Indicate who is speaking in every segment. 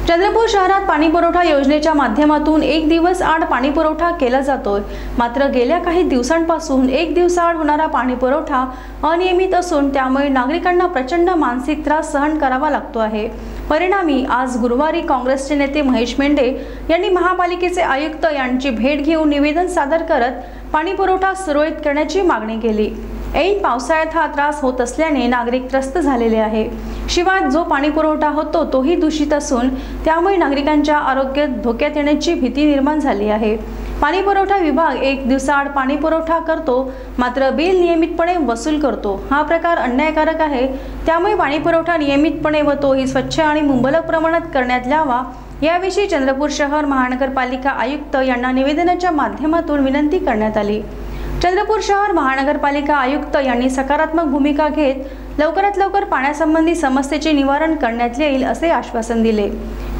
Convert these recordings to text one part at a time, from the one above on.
Speaker 1: चंद्रपूर शहरात पाणीपुरवठा योजनेच्या माध्यमातून एक दिवस आड पाणीपुरवठा केला जातोय। मात्र गेल्या काही दिवसांपासून एक दिवसाआड होणारा पाणीपुरवठा अनियमित असून त्यामुळे नागरिकांना प्रचंड मानसिक त्रास सहन करावा लागतो आहे। परिणामी आज गुरुवारी काँग्रेसचे नेते महेश मेंढे यांनी महापालिकेचे आयुक्त यांची भेट घेऊन निवेदन सादर करत पाणीपुरवठा सुरळीत करण्याची मागणी केली। ऐन पावसाळ्यात हा त्रास होत असल्याने नागरिक त्रस्त झालेले आहे। शिवाय जो पाणीपुरवठा होतो तोही दूषित असून त्यामुळे नागरिकांच्या आरोग्यात धोक्यात येण्याची भीती निर्माण झाली आहे। पाणीपुरवठा विभाग एक दिवसाआड पाणीपुरवठा करतो मात्र बिल नियमितपणे वसूल करतो। हा प्रकार अन्यायकारक आहे। त्यामुळे पाणीपुरवठा नियमितपणे व तोही स्वच्छ आणि मुबलक प्रमाणात करण्यात यावा याविषयी चंद्रपूर शहर महानगरपालिका आयुक्त यांना निवेदनाच्या माध्यमातून विनंती करण्यात आली। चंद्रपूर शहर महानगरपालिका आयुक्त यांनी सकारात्मक भूमिका घेत लवकरात लवकर पाण्यासंबंधी समस्येचे निवारण करण्यात येईल असे आश्वासन दिले।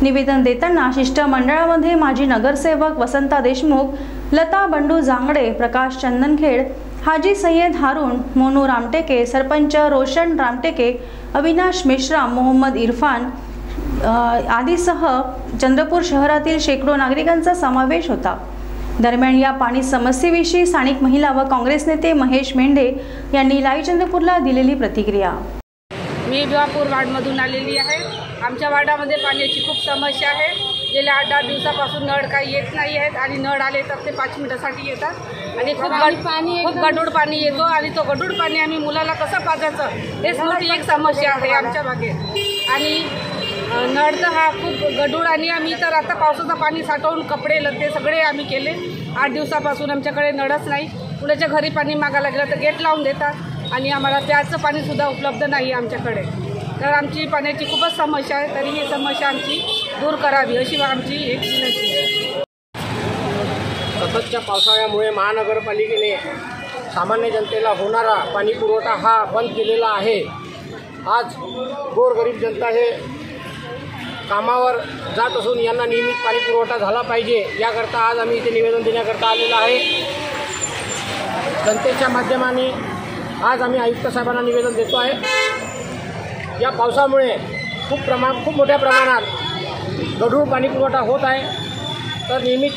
Speaker 1: निवेदन देताना शिष्टमंडळामध्ये माजी नगरसेवक वसंता देशमुख, लता बंडू जांगडे, प्रकाश चंदनखेड, हाजी सय्यद हारून, मोनू रामटेके, सरपंच रोशन रामटेके, अविनाश मेश्राम, मोहम्मद इरफान आदीसह चंद्रपूर शहरातील शेकडो नागरिकांचा समावेश होता। दरम्यान या पाणी समस्येविषयी स्थानिक महिला व काँग्रेस नेते महेश मेंढे यांनी लाईव्ह चंद्रपूरला दिलेली प्रतिक्रिया।
Speaker 2: मी बिवापूर वार्डमधून आलेली आहे। आमच्या वार्डामध्ये पाण्याची खूप समस्या आहे। गेल्या 8-10 दिवसापासून नळ काही येत नाही आहेत आणि नळ आले तर ते 5 मिनिटासाठी येतात आणि खूप गढूळ पाणी येतो आणि तो गढूळ पाणी आम्ही मुलाला कसं पाजायचं हेच मोठी एक समस्या आहे आमच्या मागे। आणि नळ तर हा खूप गढूळ आणि आम्ही तर आता पावसाचं पाणी साठवून कपडे लत्ते सगळे आम्ही केले। 8 दिवसापासून आमच्याकडे नळच नाही। कुणाच्या घरी पाणी मागायला गेलं तर गेट लावून देतात आणि आम्हाला प्यायचं पाणीसुद्धा उपलब्ध नाही आमच्याकडे। तर आमची पाण्याची खूपच समस्या आहे। तरी ही समस्या आमची दूर करावी अशी आमची एक विनंती आहे।
Speaker 3: सततच्या पावसाळ्यामुळे महानगरपालिकेने सामान्य जनतेला होणारा पाणी पुरवठा हा बंद केलेला आहे। आज गोरगरीब जनता हे कामावर जात असून यांना नियमित पाणी पुरवठा झाला पाहिजे याकरता आज आम्ही इथे निवेदन देण्याकरता आलेलो आहे। जनतेच्या माध्यमाने आज आम्ही आयुक्त साहेबांना निवेदन देतो आहे। या पावसामुळे खूप मोठ्या प्रमाणात गढूळ पाणी पुरवठा होत आहे। तर नियमित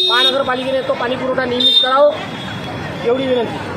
Speaker 3: महानगरपालिकेने तो पाणी पुरवठा नियमित करावा एवढी विनंती।